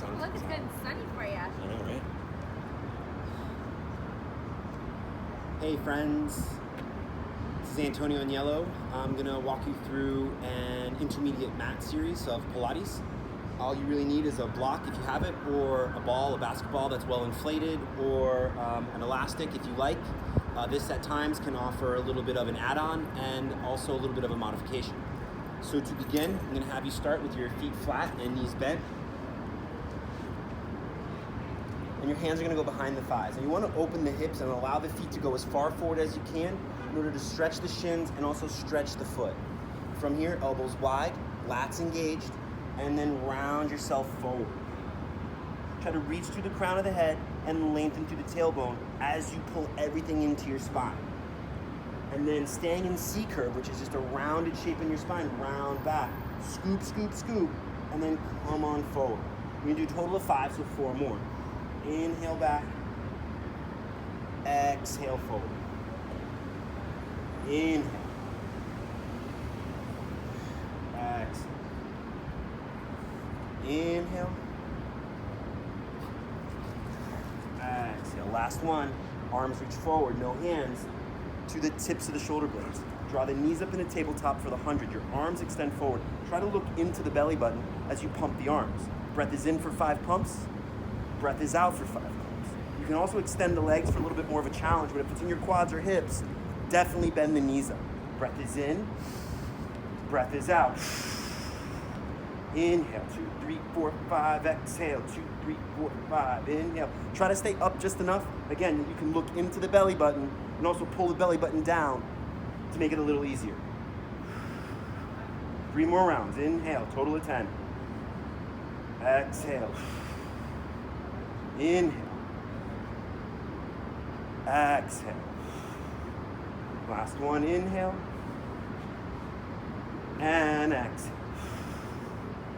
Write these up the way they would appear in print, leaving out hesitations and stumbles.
sun. Look, it's good and sunny for you. I know, right? Hey friends, this is Antonio Agnello. I'm gonna walk you through an intermediate mat series of Pilates. All you really need is a block if you have it, or a ball, a basketball that's well inflated, or an elastic if you like. This at times can offer a little bit of an add-on and also a little bit of a modification. So to begin, I'm gonna have you start with your feet flat and knees bent. And your hands are gonna go behind the thighs. And you wanna open the hips and allow the feet to go as far forward as you can in order to stretch the shins and also stretch the foot. From here, elbows wide, lats engaged, and then round yourself forward. Try to reach through the crown of the head and lengthen through the tailbone as you pull everything into your spine. And then staying in C curve, which is just a rounded shape in your spine, round back, scoop, scoop, scoop, and then come on forward. We're gonna do a total of 5, so 4 more. Inhale back, exhale forward. Inhale, exhale. Inhale, exhale. Last one, arms reach forward, no hands, to the tips of the shoulder blades. Draw the knees up in a tabletop for the 100. Your arms extend forward. Try to look into the belly button as you pump the arms. Breath is in for 5 pumps. Breath is out for 5 pumps. You can also extend the legs for a little bit more of a challenge, but if it's in your quads or hips, definitely bend the knees up. Breath is in. Breath is out. Inhale, 2, 3, 4, 5, exhale, 2, 3, 4, 5, inhale. Try to stay up just enough. Again, you can look into the belly button and also pull the belly button down to make it a little easier. 3 more rounds, inhale, total of 10. Exhale. Inhale. Exhale. Last one, inhale. And exhale.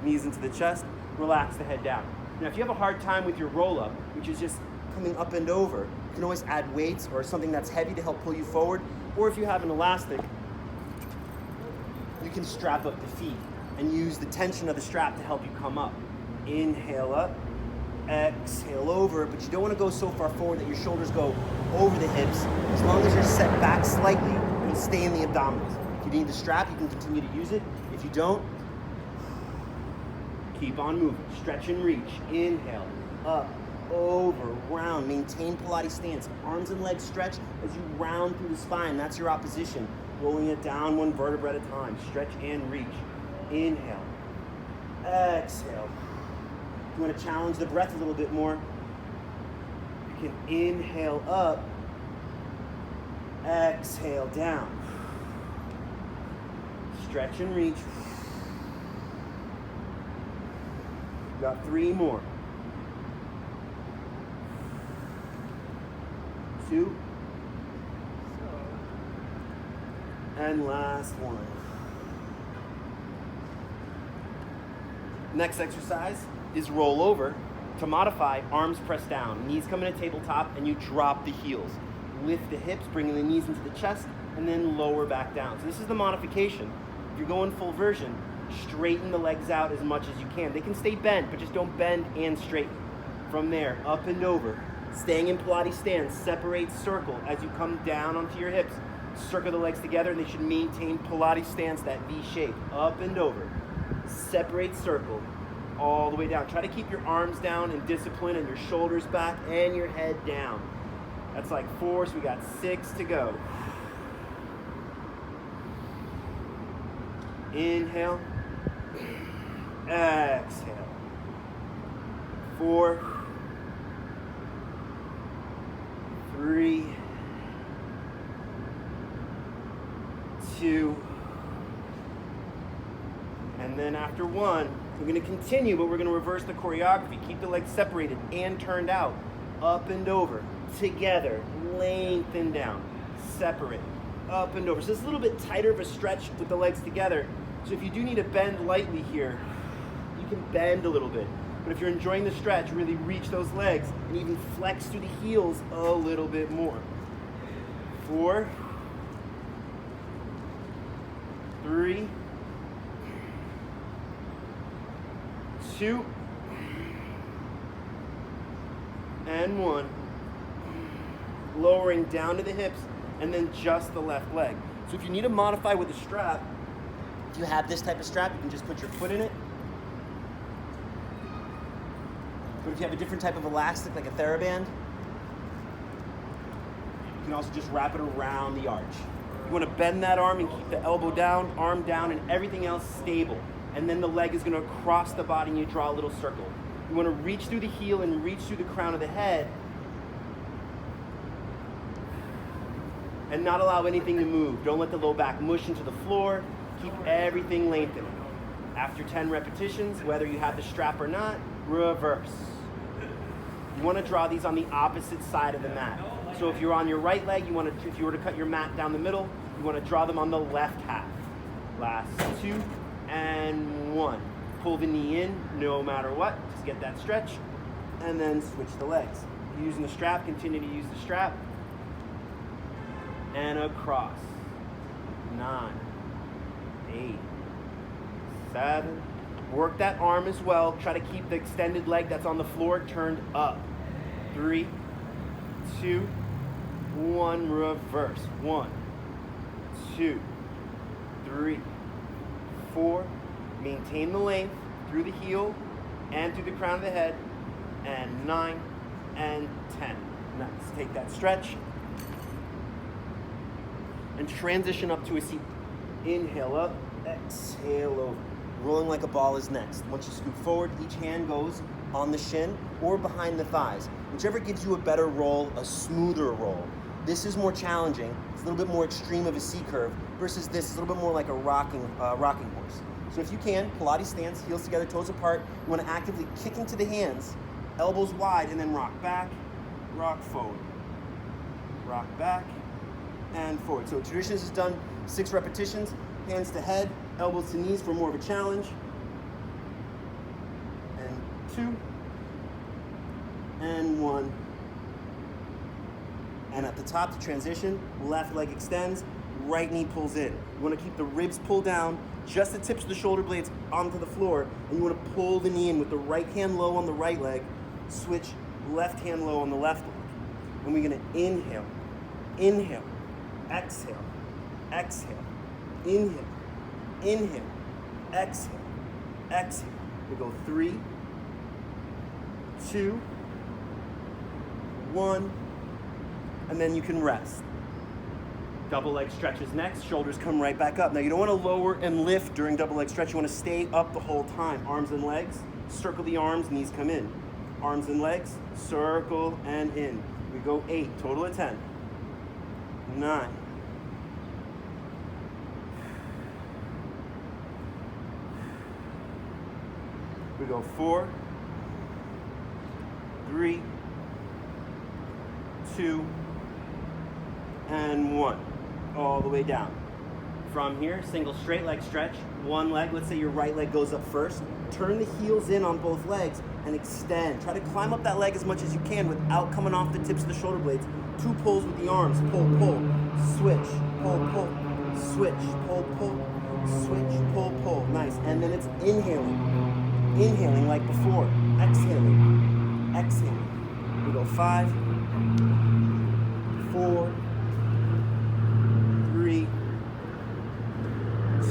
Knees into the chest, relax the head down. Now, if you have a hard time with your roll-up, which is just coming up and over, you can always add weights or something that's heavy to help pull you forward. Or if you have an elastic, you can strap up the feet and use the tension of the strap to help you come up. Inhale up, exhale over, but you don't want to go so far forward that your shoulders go over the hips. As long as you're set back slightly, you'll stay in the abdominals. If you need the strap, you can continue to use it. If you don't, keep on moving. Stretch and reach. Inhale, up, over, round. Maintain Pilates stance. Arms and legs stretch as you round through the spine. That's your opposition. Rolling it down 1 vertebra at a time. Stretch and reach. Inhale, exhale. If you want to challenge the breath a little bit more, you can inhale up, exhale down. Stretch and reach. Got 3 more. 2. And last one. Next exercise is roll over. To modify, arms press down, knees come in a tabletop, and you drop the heels. Lift the hips, bringing the knees into the chest, and then lower back down. So this is the modification. If you're going full version, straighten the legs out as much as you can. They can stay bent, but just don't bend and straighten. From there, up and over. Staying in Pilates stance, separate circle as you come down onto your hips. Circle the legs together, and they should maintain Pilates stance, that V shape. Up and over. Separate circle all the way down. Try to keep your arms down in discipline and your shoulders back and your head down. That's like 4, so we got 6 to go. Inhale. Exhale. 4, 3, 2, and then after 1, we're going to continue, but we're going to reverse the choreography. Keep the legs separated and turned out. Up and over, together, lengthen down, separate, up and over. So it's a little bit tighter of a stretch with the legs together. So if you do need to bend lightly here, you can bend a little bit. But if you're enjoying the stretch, really reach those legs and even flex through the heels a little bit more. 4, 3, 2, 1, and 1. Lowering down to the hips, and then just the left leg. So if you need to modify with a strap, if you have this type of strap, you can just put your foot in it. But if you have a different type of elastic, like a TheraBand, you can also just wrap it around the arch. You want to bend that arm and keep the elbow down, arm down, and everything else stable. And then the leg is going to cross the body and you draw a little circle. You want to reach through the heel and reach through the crown of the head and not allow anything to move. Don't let the low back mush into the floor. Keep everything lengthened. After 10 repetitions, whether you have the strap or not, reverse. You want to draw these on the opposite side of the mat. So if you're on your right leg, if you were to cut your mat down the middle, you want to draw them on the left half. Last 2 and 1. Pull the knee in no matter what. Just get that stretch. And then switch the legs. If you're using the strap, continue to use the strap. And across. 9, 8, 7. Work that arm as well. Try to keep the extended leg that's on the floor turned up. 3, 2, 1. Reverse. 1, 2, 3, 4. Maintain the length through the heel and through the crown of the head. And 9 and 10. Nice. Take that stretch. And transition up to a seat. Inhale up, exhale over. Rolling like a ball is next. Once you scoot forward, each hand goes on the shin or behind the thighs. Whichever gives you a better roll, a smoother roll. This is more challenging. It's a little bit more extreme of a C curve versus this is a little bit more like a rocking horse. So if you can, Pilates stance, heels together, toes apart. You want to actively kick into the hands, elbows wide, and then rock back, rock forward. Rock back, and forward. So traditions is done 6 repetitions, hands to head, elbows to knees for more of a challenge. And 2, and 1. And at the top to transition, left leg extends, right knee pulls in. You want to keep the ribs pulled down, just the tips of the shoulder blades onto the floor, and you want to pull the knee in with the right hand low on the right leg, switch left hand low on the left leg. And we're going to inhale, inhale, exhale, exhale, inhale, inhale, exhale, exhale. We go 3, 2, 1, and then you can rest. Double leg stretches next, shoulders come right back up. Now you don't want to lower and lift during double leg stretch, you want to stay up the whole time. Arms and legs, circle the arms, knees come in. Arms and legs, circle and in. We go 8, total of 10. 9. 4, 3, 2, and 1. All the way down. From here, single straight leg stretch. One leg, let's say your right leg goes up first. Turn the heels in on both legs and extend. Try to climb up that leg as much as you can without coming off the tips of the shoulder blades. 2 pulls with the arms. Pull, pull, switch, pull, pull, switch, pull, pull, switch, pull, pull. Nice. And then it's inhaling. Inhaling like before. Exhaling. Exhaling. We go 5, 4, 3,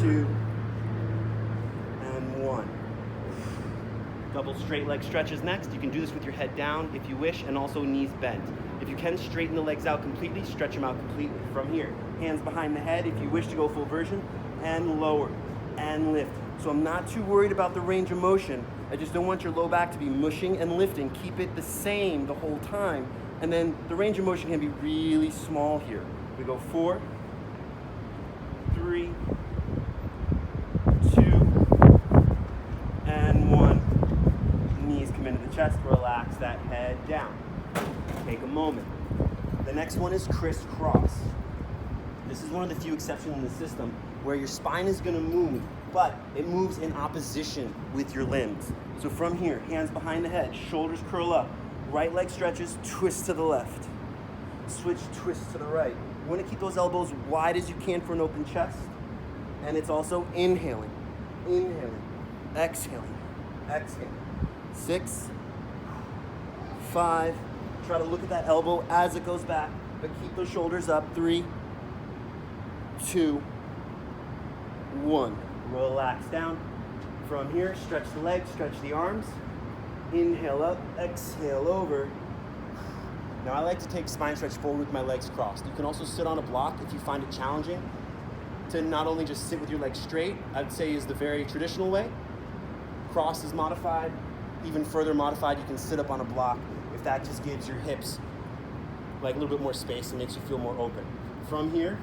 2, and 1. Double straight leg stretches next. You can do this with your head down if you wish, and also knees bent. If you can, straighten the legs out completely, stretch them out completely. From here, hands behind the head if you wish to go full version, and lower, and lift. So I'm not too worried about the range of motion. I just don't want your low back to be mushing and lifting. Keep it the same the whole time. And then the range of motion can be really small here. We go 4, 3, 2, and 1. Knees come into the chest, relax that head down. Take a moment. The next one is crisscross. This is one of the few exceptions in the system where your spine is going to move, but it moves in opposition with your limbs. So from here, hands behind the head, shoulders curl up, right leg stretches, twist to the left. Switch, twist to the right. You want to keep those elbows wide as you can for an open chest. And it's also inhaling, inhaling, exhaling, exhaling. 6, 5, Try to look at that elbow as it goes back, but keep those shoulders up. 3, 2, 1. Relax down. From here, stretch the legs, stretch the arms. Inhale up, exhale over. Now I like to take spine stretch forward with my legs crossed. You can also sit on a block if you find it challenging to not only just sit with your legs straight, I'd say is the very traditional way. Cross is modified, even further modified, you can sit up on a block if that just gives your hips like a little bit more space and makes you feel more open. From here,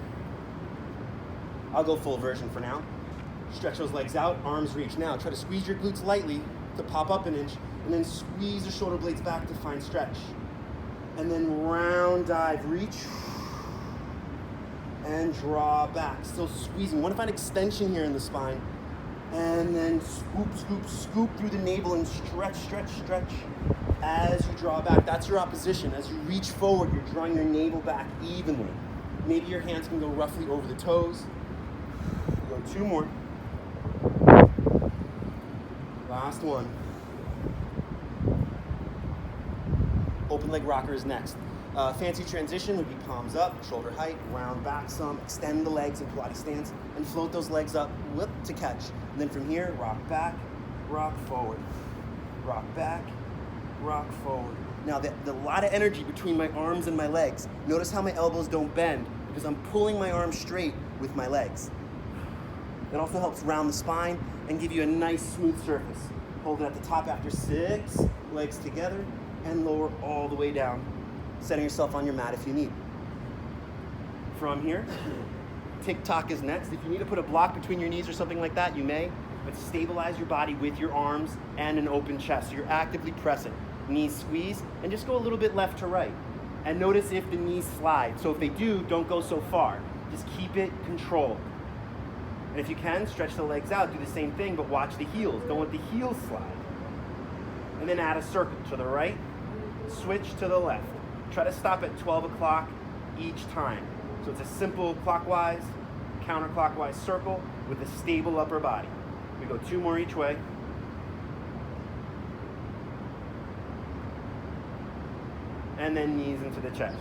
I'll go full version for now. Stretch those legs out, arms reach. Now try to squeeze your glutes lightly to pop up an inch, and then squeeze the shoulder blades back to find stretch. And then round dive, reach, and draw back. Still squeezing. You want to find extension here in the spine. And then scoop, scoop, scoop through the navel and stretch, stretch, stretch as you draw back. That's your opposition. As you reach forward, you're drawing your navel back evenly. Maybe your hands can go roughly over the toes. Go 2 more. Last one. Open leg rocker is next. Fancy transition would be palms up, shoulder height, round back some, extend the legs in Pilates stance, and float those legs up, whip to catch. And then from here, rock back, rock forward. Rock back, rock forward. Now, there's a lot of energy between my arms and my legs. Notice how my elbows don't bend because I'm pulling my arms straight with my legs. It also helps round the spine and give you a nice smooth surface. Hold it at the top after 6, legs together, and lower all the way down, setting yourself on your mat if you need. From here, tick-tock is next. If you need to put a block between your knees or something like that, you may, but stabilize your body with your arms and an open chest. So you're actively pressing. Knees squeeze, and just go a little bit left to right. And notice if the knees slide. So if they do, don't go so far. Just keep it controlled. And if you can, stretch the legs out. Do the same thing, but watch the heels. Don't let the heels slide. And then add a circle to the right, switch to the left. Try to stop at 12 o'clock each time. So it's a simple clockwise, counterclockwise circle with a stable upper body. We go 2 more each way. And then knees into the chest.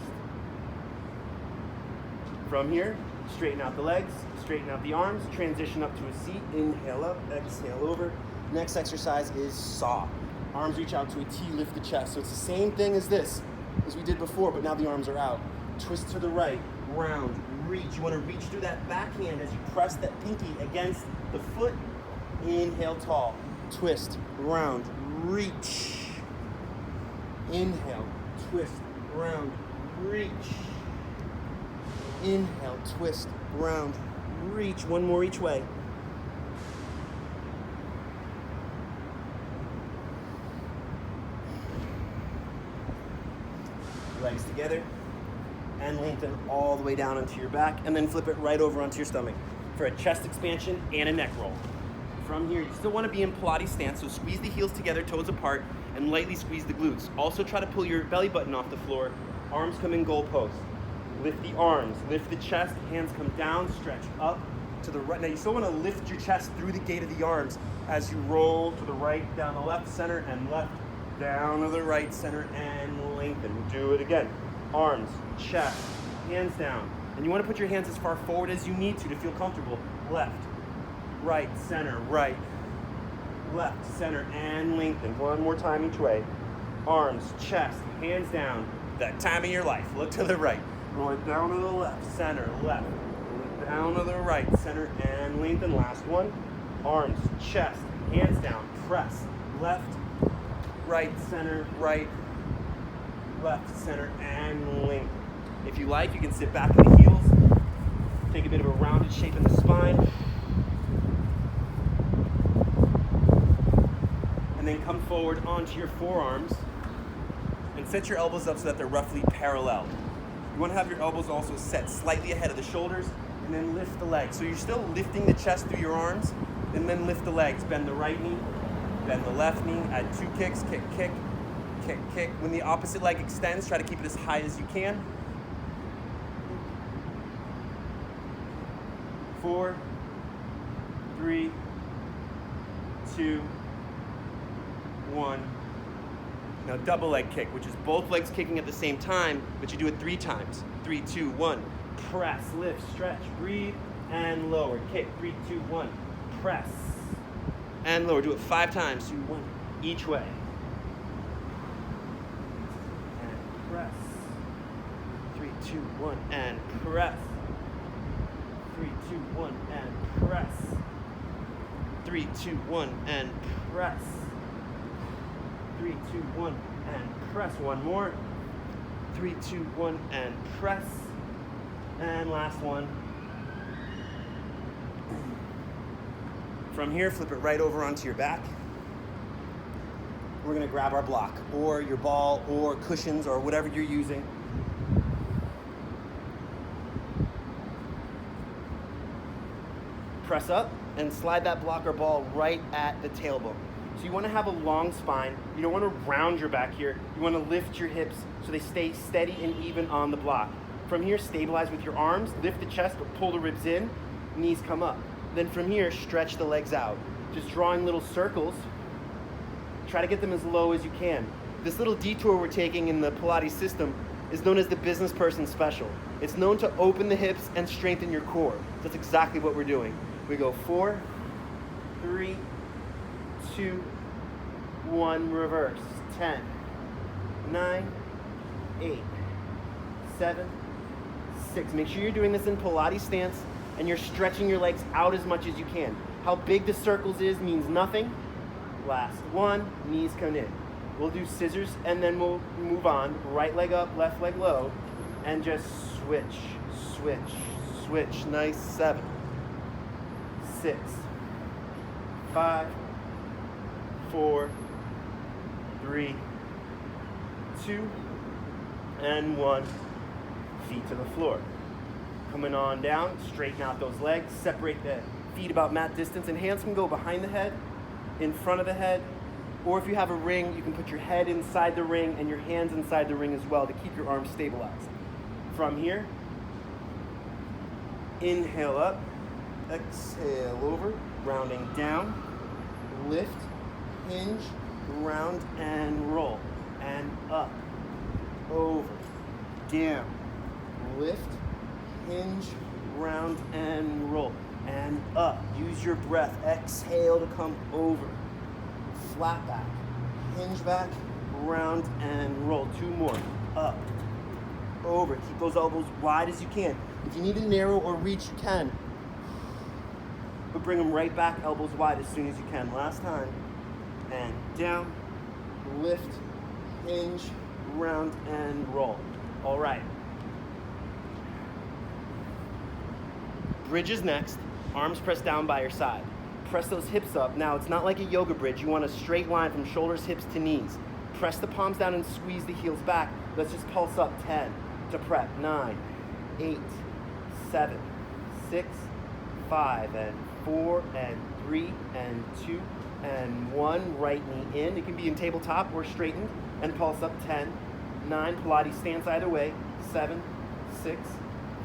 From here, straighten out the legs, straighten out the arms, transition up to a seat, inhale up, exhale over. Next exercise is saw. Arms reach out to a T, lift the chest. So it's the same thing as this, as we did before, but now the arms are out. Twist to the right, round, reach. You want to reach through that backhand as you press that pinky against the foot. Inhale tall, twist, round, reach. Inhale, twist, round, reach. Inhale, twist, round, reach. 1 more each way. Legs together and lengthen all the way down onto your back, and then flip it right over onto your stomach for a chest expansion and a neck roll. From here, you still want to be in Pilates stance, so squeeze the heels together, toes apart, and lightly squeeze the glutes. Also try to pull your belly button off the floor. Arms come in goal post. Lift the arms, lift the chest, hands come down, stretch up to the right. Now you still want to lift your chest through the gate of the arms as you roll to the right, down the left, center, and left, down to the right, center, and lengthen. Do it again. Arms, chest, hands down. And you want to put your hands as far forward as you need to feel comfortable. Left, right, center, right, left, center, and lengthen. 1 more time each way. Arms, chest, hands down. That time of your life. Look to the right. Roll it down to the left, center, left. Roll it down to the right, center, and lengthen. Last one. Arms, chest, hands down. Press. Left, right, center, right, left, center, and lengthen. If you like, you can sit back to the heels. Take a bit of a rounded shape in the spine. And then come forward onto your forearms and set your elbows up so that they're roughly parallel. You want to have your elbows also set slightly ahead of the shoulders, and then lift the legs. So you're still lifting the chest through your arms, and then lift the legs. Bend the right knee, bend the left knee, add 2 kicks, kick, kick, kick, kick. When the opposite leg extends, try to keep it as high as you can. 4, 3, 2, 1. Now double leg kick, which is both legs kicking at the same time, but you do it 3 times. 3, 2, 1. Press, lift, stretch, breathe, and lower. Kick, 3, 2, 1. Press, and lower. Do it 5 times. 2, 1. Each way. And press. 3, 2, 1. And press. 3, 2, 1. And press. 3, 2, 1. And press. 3, 2, 1. And press. One more. 3, 2, 1. And press. And last one. From here, flip it right over onto your back. We're gonna grab our block, or your ball, or cushions, or whatever you're using. Press up and slide that block or ball right at the tailbone. So you wanna have a long spine. You don't wanna round your back here. You wanna lift your hips so they stay steady and even on the block. From here, stabilize with your arms, lift the chest, but pull the ribs in, knees come up. Then from here, stretch the legs out. Just drawing little circles. Try to get them as low as you can. This little detour we're taking in the Pilates system is known as the business person special. It's known to open the hips and strengthen your core. That's exactly what we're doing. We go 4, 3, 2, 1, reverse. 10, 9, 8, 7, 6. Make sure you're doing this in Pilates stance and you're stretching your legs out as much as you can. How big the circles is means nothing. Last one, knees come in. We'll do scissors and then we'll move on. Right leg up, left leg low, and just switch, switch, switch. Nice. 7, 6, 5, 4, 3, 2, and 1. Feet to the floor. Coming on down, straighten out those legs, separate the feet about mat distance, and hands can go behind the head, in front of the head, or if you have a ring, you can put your head inside the ring and your hands inside the ring as well to keep your arms stabilized. From here, inhale up, exhale over, rounding down, lift, hinge, round and roll, and up, over, down, lift, hinge, round and roll, and up. Use your breath. Exhale to come over. Flat back, hinge back, round and roll. 2 more. Up, over. Keep those elbows wide as you can. If you need to narrow or reach, you can. But bring them right back, elbows wide as soon as you can. Last time. And down, lift, hinge, round and roll. All right. Bridge is next. Arms pressed down by your side. Press those hips up. Now, it's not like a yoga bridge. You want a straight line from shoulders, hips to knees. Press the palms down and squeeze the heels back. Let's just pulse up. 10 to prep. 9, 8, 7, 6, 5, and 4, and 3, and 2, and 1. Right knee in. It can be in tabletop or straightened. And pulse up. 10, 9. Pilates stance either way. 7, 6,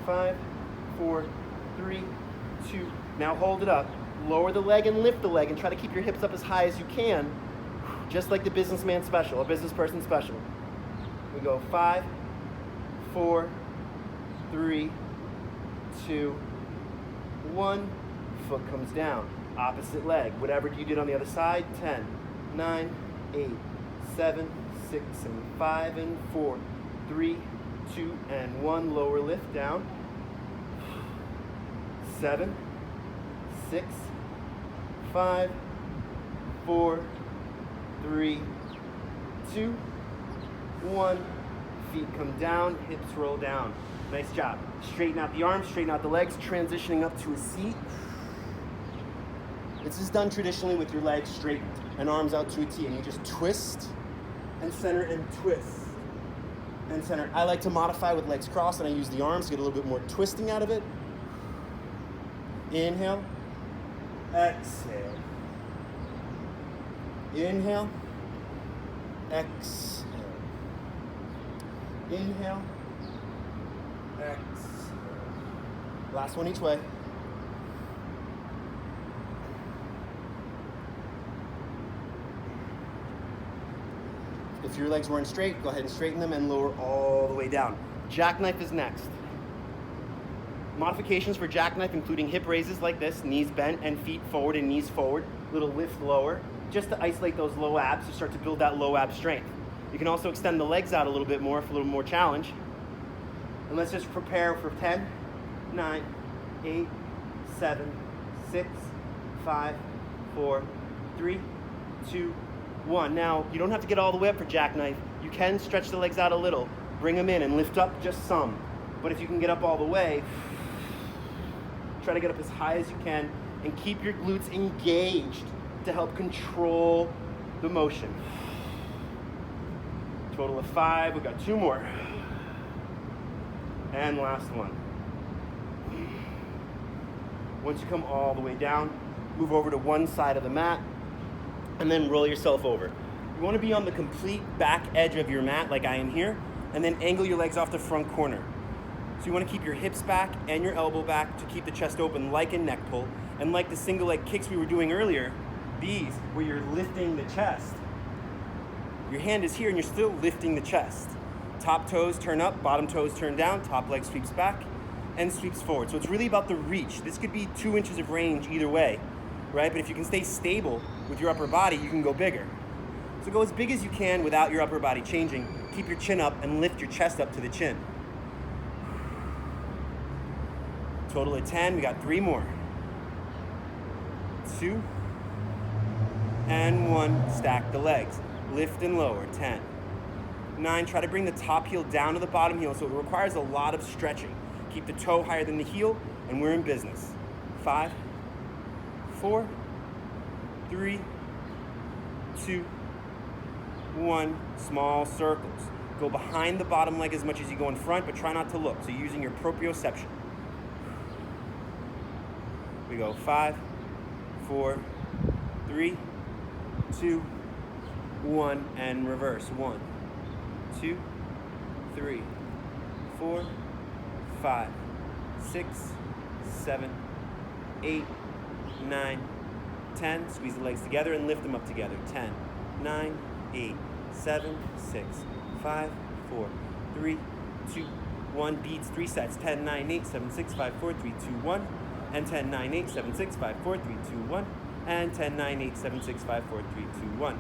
5, 4, 3, 2. Now hold it up. Lower the leg and lift the leg and try to keep your hips up as high as you can, just like the businessman special, or business person special. We go 5, 4, 3, 2, 1. Foot comes down. Opposite leg. Whatever you did on the other side. 10, 9, 8, 7, 6, and 5, and 4, 3, 2, and 1. Lower lift down. 7, 6, 5, 4, 3, 2, 1. Feet come down, hips roll down. Nice job. Straighten out the arms, straighten out the legs, transitioning up to a seat. This is done traditionally with your legs straightened and arms out to a T, and you just twist and center and twist and center. I like to modify with legs crossed, and I use the arms to get a little bit more twisting out of it. Inhale, exhale. Inhale, exhale. Inhale, exhale. Last one each way. If your legs weren't straight, go ahead and straighten them and lower all the way down. Jackknife is next. Modifications for jackknife including hip raises like this, knees bent and feet forward and knees forward, little lift lower, just to isolate those low abs to start to build that low ab strength. You can also extend the legs out a little bit more for a little more challenge. And let's just prepare for 10, 9, 8, 7, 6, 5, 4, 3, 2, 1. Now, you don't have to get all the way up for jackknife. You can stretch the legs out a little, bring them in and lift up just some. But if you can get up all the way, try to get up as high as you can and keep your glutes engaged to help control the motion. Total of 5, we've got 2 more. And last one. Once you come all the way down, move over to one side of the mat and then roll yourself over. You want to be on the complete back edge of your mat like I am here, and then angle your legs off the front corner. So you want to keep your hips back and your elbow back to keep the chest open like a neck pull. And like the single leg kicks we were doing earlier, these, where you're lifting the chest, your hand is here and you're still lifting the chest. Top toes turn up, bottom toes turn down, top leg sweeps back and sweeps forward. So it's really about the reach. This could be 2 inches of range either way, right? But if you can stay stable with your upper body, you can go bigger. So go as big as you can without your upper body changing. Keep your chin up and lift your chest up to the chin. Total of 10, we got 3 more. 2, and 1, stack the legs. Lift and lower, 10. 9, try to bring the top heel down to the bottom heel, so it requires a lot of stretching. Keep the toe higher than the heel, and we're in business. 5, 4, 3, 2, 1, small circles. Go behind the bottom leg as much as you go in front, but try not to look, so using your proprioception. We go 5, 4, 3, 2, 1, and reverse. 1, 2, 3, 4, 5, 6, 7, 8, 9, 10. Squeeze the legs together and lift them up together. 10, 9, 8, 7, 6, 5, 4, 3, 2, 1. Beats 3 sets. 10, 9, 8, 7, 6, 5, 4, 3, 2, 1. And 10, 9, 8, 7, 6, 5, 4, 3, 2, 1. And 10, 9, 8, 7, 6, 5, 4, 3, 2, 1.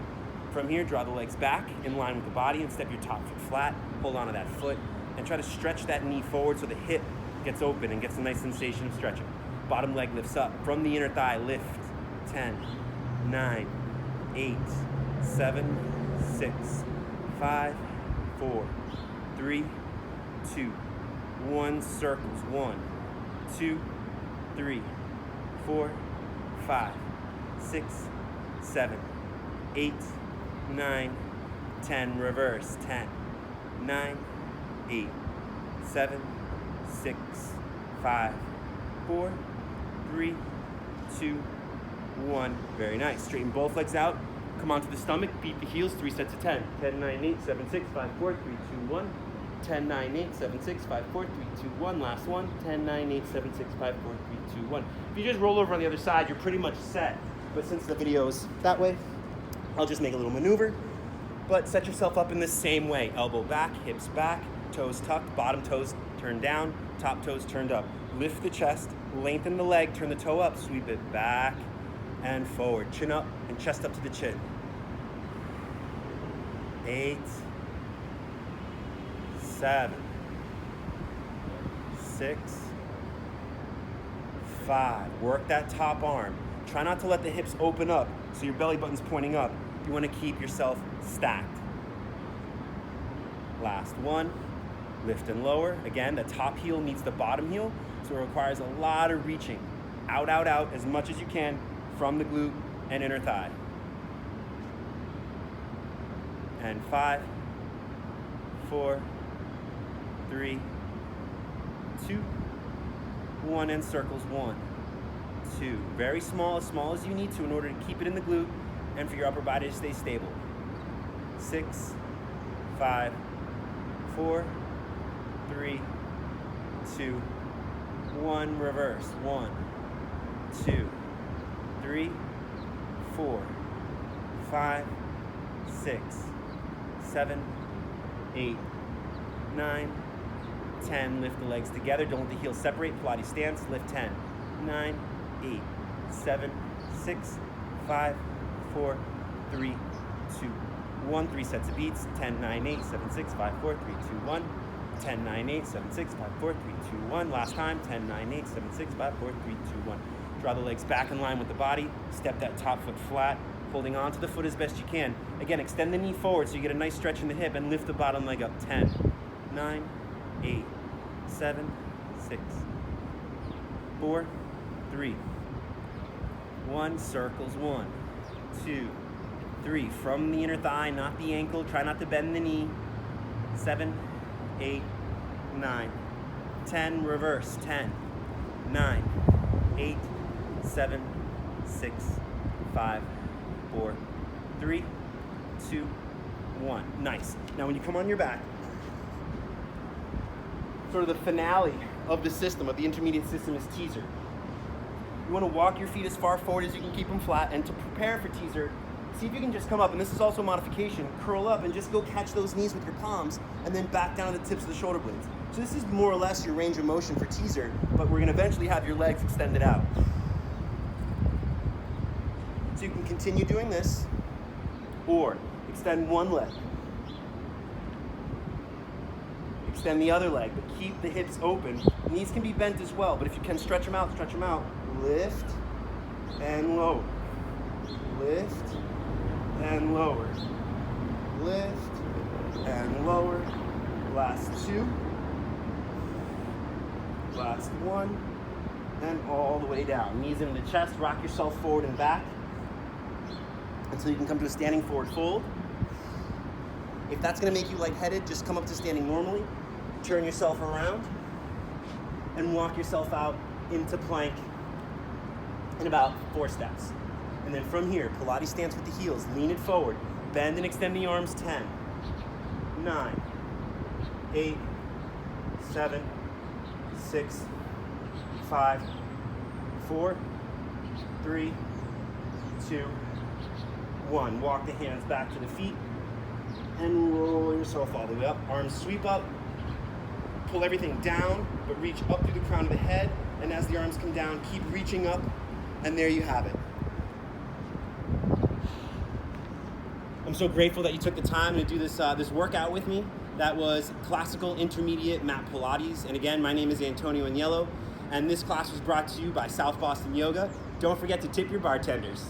From here, draw the legs back in line with the body and step your top foot flat. Hold on to that foot and try to stretch that knee forward so the hip gets open and gets a nice sensation of stretching. Bottom leg lifts up. From the inner thigh, lift. 10, 9, 8, 7, 6, 5, 4, 3, 2, 1. Circles. 1, 2, 3, 4, 5, 6, 7, 8, 9, 10. Reverse. 10, 9, 8, 7, 6, 5, 4, 3, 2, 1. Very nice. Straighten both legs out. Come onto the stomach. Beat the heels. 3 sets of 10. 10, 9, 8, 7, 6, 5, 4, 3, 2, 1. 10, 9, 8, 7, 6, 5, 4, 3, 2, 1. Last one. 10, 9, 8, 7, 6, 5, 4, 3, 2, 1. If you just roll over on the other side, you're pretty much set. But since the video is that way, I'll just make a little maneuver. But set yourself up in the same way. Elbow back, hips back, toes tucked, bottom toes turned down, top toes turned up. Lift the chest, lengthen the leg, turn the toe up, sweep it back and forward. Chin up and chest up to the chin. 8, 7, 6, 5. Work that top arm. Try not to let the hips open up so your belly button's pointing up. You want to keep yourself stacked. Last one. Lift and lower. Again, the top heel meets the bottom heel, so it requires a lot of reaching. Out, out, out as much as you can from the glute and inner thigh. And 5, 4, 3, 2, 1, and circles. 1, 2. Very small as you need to in order to keep it in the glute and for your upper body to stay stable. 6, 5, 4, 3, 2, 1. Reverse. 1, 2, 3, 4, 5, 6, 7, 8, 9, 10. Lift the legs together. Don't let the heels separate. Pilates stance. Lift 10, 9, 8, 7, 6, 5, 4, 3, 2, 1. 3 sets of beats. 10, 9, 8, 7, 6, 5, 4, 3, 2, 1. 10, 9, 8, 7, 6, 5, 4, 3, 2, 1. Last time. 10, 9, 8, 7, 6, 5, 4, 3, 2, 1. Draw the legs back in line with the body. Step that top foot flat, holding onto the foot as best you can. Again, extend the knee forward so you get a nice stretch in the hip and lift the bottom leg up. 10, 9, 8, 7, 6, 4, 3, 1. Circles. 1, 2, 3. From the inner thigh, not the ankle. Try not to bend the knee. 7, 8, 9, 10. Reverse. 10, 9, 8, 7, 6, 5, 4, 3, 2, 1. Nice. Now when you come on your back, sort of the finale of the system, of the intermediate system, is teaser. You want to walk your feet as far forward as you can, keep them flat, and to prepare for teaser, see if you can just come up, and this is also a modification, curl up and just go catch those knees with your palms, and then back down to the tips of the shoulder blades. So this is more or less your range of motion for teaser, but we're going to eventually have your legs extended out. So you can continue doing this, or extend one leg. Extend the other leg, but keep the hips open. Knees can be bent as well, but if you can stretch them out, stretch them out. Lift and lower. Lift and lower. Lift and lower. Last 2. Last 1. And all the way down. Knees into the chest, rock yourself forward and back until you can come to a standing forward fold. If that's going to make you lightheaded, just come up to standing normally. Turn yourself around and walk yourself out into plank in about 4 steps. And then from here, Pilates stance with the heels, lean it forward, bend and extend the arms. 10, 9, 8, 7, 6, 5, 4, 3, 2, 1. Walk the hands back to the feet and roll yourself all the way up. Arms sweep up. Pull everything down, but reach up through the crown of the head. And as the arms come down, keep reaching up. And there you have it. I'm so grateful that you took the time to do this workout with me. That was classical intermediate mat Pilates. And again, my name is Antonio Agnello. And this class was brought to you by South Boston Yoga. Don't forget to tip your bartenders.